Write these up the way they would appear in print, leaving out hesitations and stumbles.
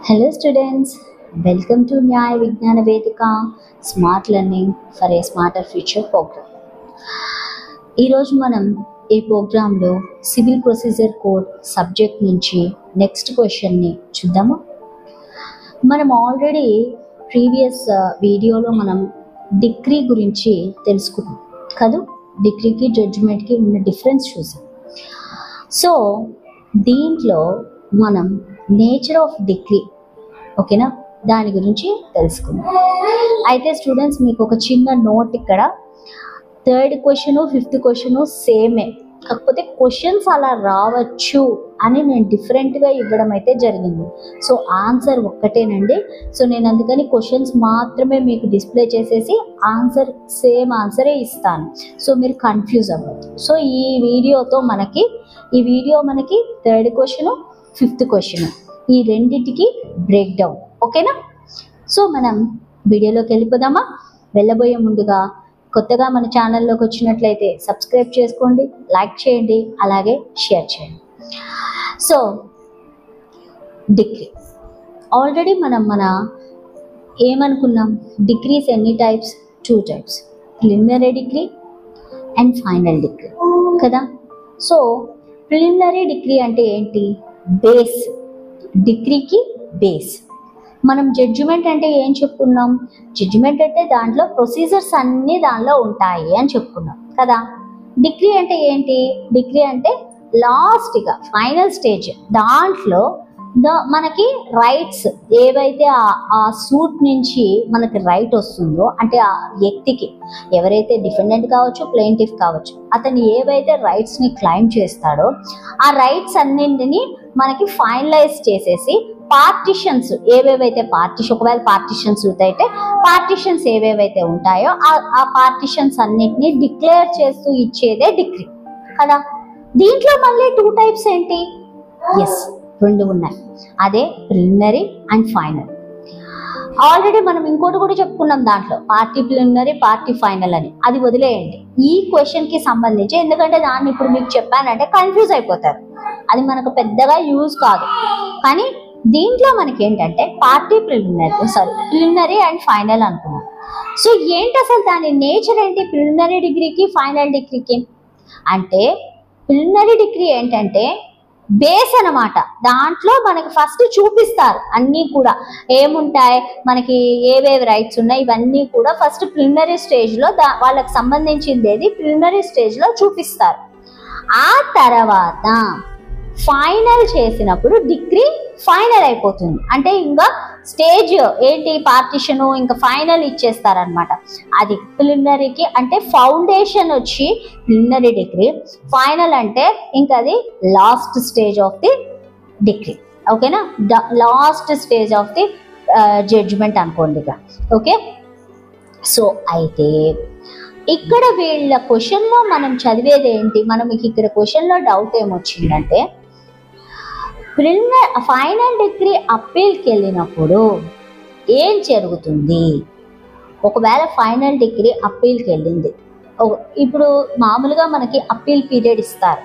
Hello students, welcome to Nyaya Vijnana Vedika Smart Learning for a Smarter Future program. ఈరోజు మనం ఈ ప్రోగ్రాంలో civil procedure code subject నుంచి next క్వశ్చన్ని చూద్దాము. మనం ఆల్రెడీ ప్రీవియస్ వీడియోలో మనం డిగ్రీ గురించి తెలుసుకున్నాం కదా, డిగ్రీకి జడ్జిమెంట్కి ఉన్న డిఫరెన్స్ చూసాం. సో దీంట్లో మనం నేచర్ ఆఫ్ డిగ్రీ, ఓకేనా, దాని గురించి తెలుసుకుందాం. అయితే స్టూడెంట్స్ మీకు ఒక చిన్న నోట్, ఇక్కడ థర్డ్ క్వశ్చను ఫిఫ్త్ క్వశ్చను సేమే, కాకపోతే క్వశ్చన్స్ అలా రావచ్చు అని నేను డిఫరెంట్గా ఇవ్వడం అయితే జరిగింది. So answer ఒక్కటేనండి. సో నేను అందుకని క్వశ్చన్స్ మాత్రమే మీకు డిస్ప్లే చేసేసి ఆన్సర్ సేమ్ ఆన్సరే ఇస్తాను. సో మీరు కన్ఫ్యూజ్ అవ్వద్దు. సో ఈ వీడియో మనకి థర్డ్ క్వశ్చను ఫిఫ్త్ క్వశ్చన్ ఈ రెండింటికి బ్రేక్ డౌన్, ఓకేనా. సో మనం వీడియోలోకి వెళ్ళిపోదామా? వెళ్ళబోయే ముందుగా కొత్తగా మన ఛానల్లోకి వచ్చినట్లయితే సబ్స్క్రైబ్ చేసుకోండి, లైక్ చేయండి, అలాగే షేర్ చేయండి. సో డిగ్రీ ఆల్రెడీ మన ఏమనుకున్నాం, డిగ్రీస్ ఎన్ని types? 2 types, preliminary degree and final degree కదా. సో ప్రిలిమినరీ డిగ్రీ అంటే ఏంటి? బేస్, డిగ్రీకి బేస్. మనం జడ్జిమెంట్ అంటే ఏం చెప్పుకున్నాం? జడ్జిమెంట్ అంటే దాంట్లో ప్రొసీజర్స్ అన్నీ దానిలో ఉంటాయి అని చెప్పుకున్నాం కదా. డిగ్రీ అంటే ఏంటి? డిగ్రీ అంటే లాస్ట్గా ఫైనల్ స్టేజ్, దాంట్లో మనకి రైట్స్ ఏవైతే ఆ సూట్ నుంచి మనకి రైట్ వస్తుందో, అంటే ఆ వ్యక్తికి ఎవరైతే డిఫెండెంట్ కావచ్చు, ప్లెయింటిఫ్ కావచ్చు, అతను ఏవైతే రైట్స్ని క్లైమ్ చేస్తాడో ఆ రైట్స్ అన్నింటినీ మనకి ఫైనలైజ్ చేసేసి పార్టిషన్స్ ఏవేవైతే ఒకవేళ పార్టిషన్స్ అయితే పార్టిషన్స్ ఏవేవైతే ఉంటాయో ఆ పార్టిషన్స్ అన్నిటినీ డిక్లేర్ చేస్తూ ఇచ్చేదే డిగ్రీ కదా. దీంట్లో మళ్ళీ 2 టైప్స్ ఏంటి? ఎస్, 2 ఉన్నాయి. అదే ప్రిలిమినరీ అండ్ ఫైనల్. ఆల్రెడీ మనం ఇంకోటి కూడా చెప్పుకున్నాం దాంట్లో, పార్టీ ప్రిలిమినరీ, పార్టీ ఫైనల్ అని. అది వదిలేయండి ఈ క్వశ్చన్కి సంబంధించి, ఎందుకంటే దాన్ని ఇప్పుడు మీకు చెప్పానంటే కన్ఫ్యూజ్ అయిపోతారు. అది మనకు పెద్దగా యూజ్ కాదు. కానీ దీంట్లో మనకి ఏంటంటే పార్టీ ప్రిలిమినరీ అండ్ ఫైనల్ అనుకున్నాం. సో ఏంటి అసలు దాని నేచర్ ఏంటి ప్రిలిమినరీ డిగ్రీకి ఫైనల్ డిగ్రీకి అంటే? ప్రిలిమినరీ డిగ్రీ ఏంటంటే బేస్ అన్నమాట. దాంట్లో మనకి ఫస్ట్ చూపిస్తారు అన్నీ కూడా ఏముంటాయి, మనకి ఏవేవి రైట్స్ ఉన్నాయి, ఇవన్నీ కూడా ఫస్ట్ ప్రిలిమినరీ స్టేజ్లో వాళ్ళకి సంబంధించింది ఏది ప్రిలిమినరీ స్టేజ్లో చూపిస్తారు. ఆ తర్వాత ఫైనల్ చేసినప్పుడు డిగ్రీ ఫైనల్ అయిపోతుంది. అంటే ఇంకా స్టేజ్ ఏంటి, పార్టిషను, ఇంకా ఫైనల్ ఇచ్చేస్తారనమాట. అది ప్రిలిమినరీకి అంటే ఫౌండేషన్ వచ్చి ప్రిలిమినరీ డిగ్రీ, ఫైనల్ అంటే ఇంకా అది last stage of the degree, ఓకేనా. Last stage of the judgement అనుకోండి ఇక, ఓకే. సో అయితే ఇక్కడ వీళ్ళ క్వశ్చన్లో మనం చదివేది ఏంటి? మనకి ఇక్కడ క్వశ్చన్లో డౌట్ ఏమొచ్చిందంటే, ఫైనల్ డిగ్రీ అప్పీల్కి వెళ్ళినప్పుడు ఏం జరుగుతుంది? ఒకవేళ ఫైనల్ డిగ్రీ అప్పీల్కి వెళ్ళింది, ఇప్పుడు మామూలుగా మనకి అప్పీల్ పీరియడ్ ఇస్తారు.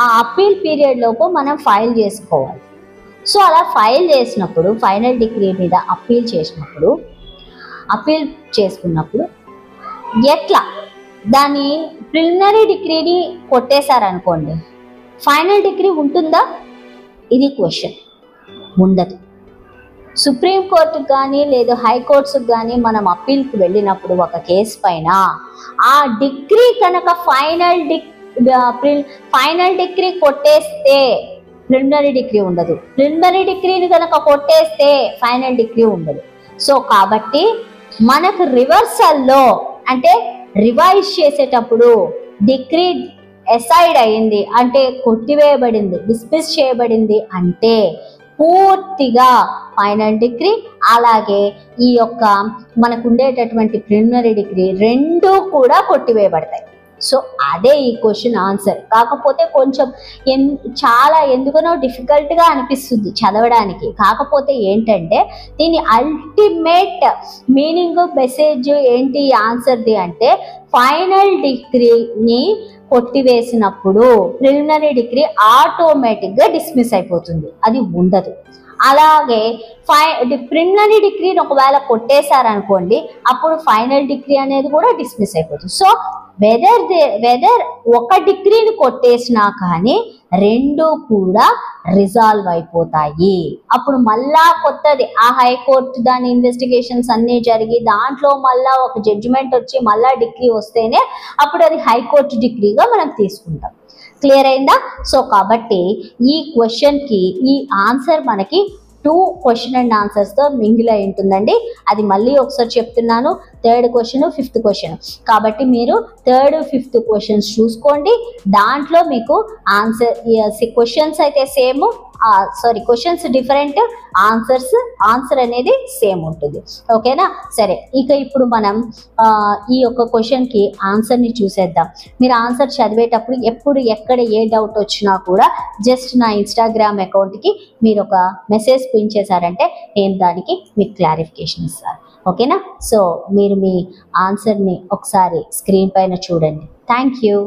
ఆ అప్పీల్ పీరియడ్ లోపు మనం ఫైల్ చేసుకోవాలి. సో అలా ఫైల్ చేసినప్పుడు, ఫైనల్ డిగ్రీ మీద అప్పీల్ చేసుకున్నప్పుడు ఎట్లా దాని ప్రిలిమినరీ డిగ్రీని కొట్టేశారనుకోండి, ఫైనల్ డిగ్రీ ఉంటుందా? ఇది క్వశ్చన్. ఉండదు. సుప్రీంకోర్టుకు కానీ లేదా హైకోర్ట్స్కి కానీ మనం అప్పీల్కి వెళ్ళినప్పుడు ఒక కేసు పైన ఆ డిగ్రీ కనుక ఫైనల్ డిగ్రీ కొట్టేస్తే ప్రిలిమినరీ డిగ్రీ ఉండదు, ప్రిలిమినరీ డిగ్రీని కనుక కొట్టేస్తే ఫైనల్ డిగ్రీ ఉండదు. సో కాబట్టి మనకు రివర్సల్లో అంటే రివైజ్ చేసేటప్పుడు డిగ్రీ ఎసైడ్ అయింది అంటే కొట్టివేయబడింది, డిస్మిస్ చేయబడింది అంటే పూర్తిగా ఫైనల్ డిగ్రీ అలాగే ఈ యొక్క మనకు ఉండేటటువంటి ప్రిలిమినరీ డిగ్రీ రెండూ కూడా కొట్టివేయబడతాయి. సో అదే ఈ క్వశ్చన్ ఆన్సర్. కాకపోతే కొంచెం చాలా ఎందుకనో డిఫికల్ట్గా అనిపిస్తుంది చదవడానికి. కాకపోతే ఏంటంటే దీని అల్టిమేట్ మీనింగ్ మెసేజ్ ఏంటి ఆన్సర్ది అంటే, ఫైనల్ డిగ్రీని కొట్టివేసినప్పుడు ప్రిలిమినరీ డిగ్రీ ఆటోమేటిక్గా డిస్మిస్ అయిపోతుంది, అది ఉండదు. అలాగే ప్రిలిమినరీ డిగ్రీని ఒకవేళ కొట్టేశారనుకోండి, అప్పుడు ఫైనల్ డిగ్రీ అనేది కూడా డిస్మిస్ అయిపోతుంది. సో వెదర్ ఒక డిగ్రీని కొట్టేసినా కానీ రెండు కూడా రిజాల్వ్ అయిపోతాయి. అప్పుడు మళ్ళా కొత్తది ఆ హైకోర్టు దాని ఇన్వెస్టిగేషన్స్ అన్నీ జరిగి దాంట్లో మళ్ళా ఒక జడ్జిమెంట్ వచ్చి మళ్ళా డిగ్రీ వస్తేనే అప్పుడు అది హైకోర్టు డిగ్రీగా మనం తీసుకుంటాం. క్లియర్ అయిందా? సో కాబట్టి ఈ క్వశ్చన్కి ఈ ఆన్సర్ మనకి 2 క్వశ్చన్ అండ్ ఆన్సర్స్తో మింగిల్ అయి ఉంటుందండి. అది మళ్ళీ ఒకసారి చెప్తున్నాను, 3rd క్వశ్చన్ 5th క్వశ్చన్. కాబట్టి మీరు 3rd 5th క్వశ్చన్స్ చూసుకోండి. దాంట్లో మీకు క్వశ్చన్స్ అయితే సేమ్, క్వశ్చన్స్ డిఫరెంట్, ఆన్సర్ అనేది సేమ్ ఉంటుంది. ఓకేనా? సరే, ఇక ఇప్పుడు మనం ఈ యొక్క క్వశ్చన్కి ఆన్సర్ని చూసేద్దాం. మీరు ఆన్సర్ చదివేటప్పుడు ఎప్పుడు ఎక్కడ ఏ డౌట్ వచ్చినా కూడా జస్ట్ నా ఇన్స్టాగ్రామ్ అకౌంట్కి మీరు ఒక మెసేజ్ పిన్ చేశారంటే నేను దానికి మీకు క్లారిఫికేషన్ ఇస్తాను. ఓకేనా? సో మీరు మీ ఆన్సర్ని ఒకసారి స్క్రీన్ పైన చూడండి. Thank you.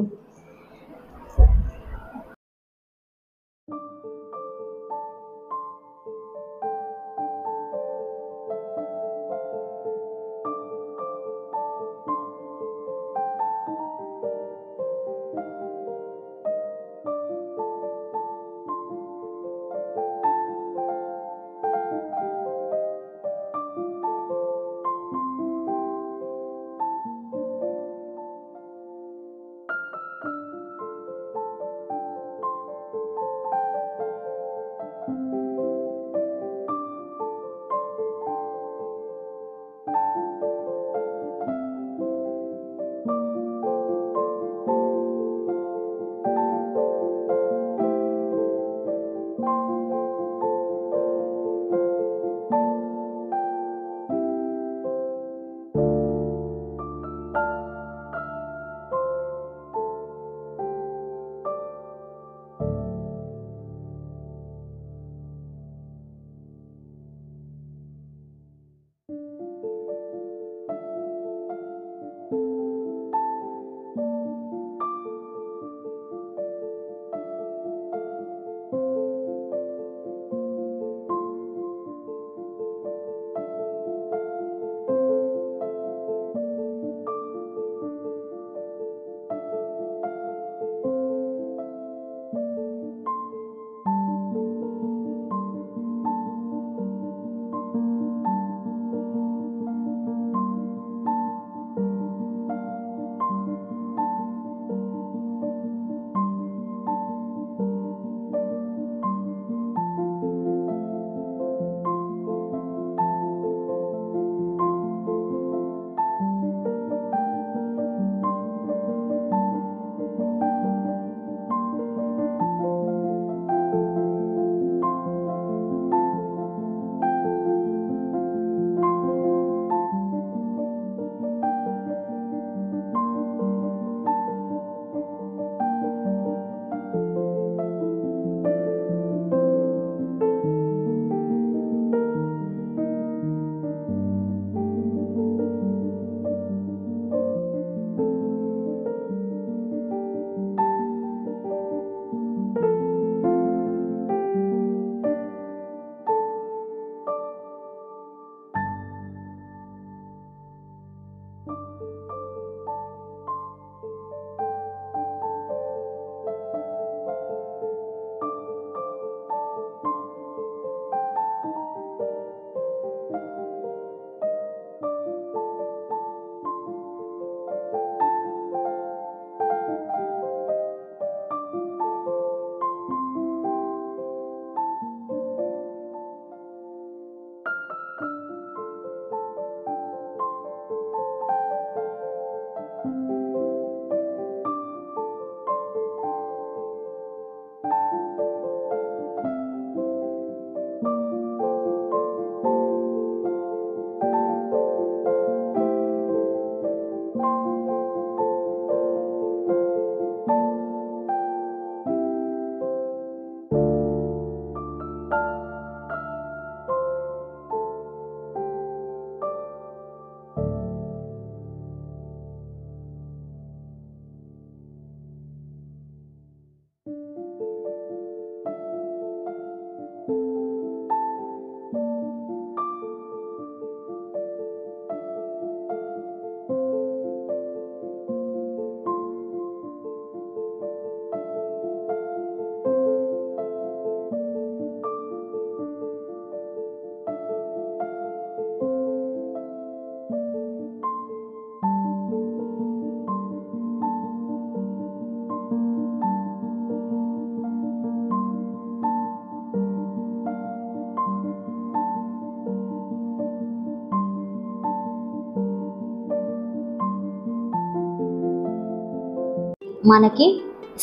మనకి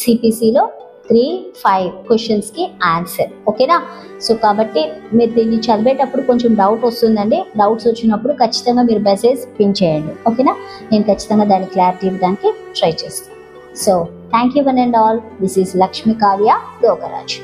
సిపిసిలో 3-5 క్వశ్చన్స్కి ఆన్సర్. ఓకేనా? సో కాబట్టి మీరు దీన్ని చదివేటప్పుడు కొంచెం డౌట్ వస్తుందండి. డౌట్స్ వచ్చినప్పుడు ఖచ్చితంగా మీరు మెసేజ్ పిన్ చేయండి. ఓకేనా? నేను ఖచ్చితంగా దాన్ని క్లారిటీ ఇవ్వడానికి ట్రై చేస్తాను. So thank you one and all. This is Lakshmi Kavya Gokaraj.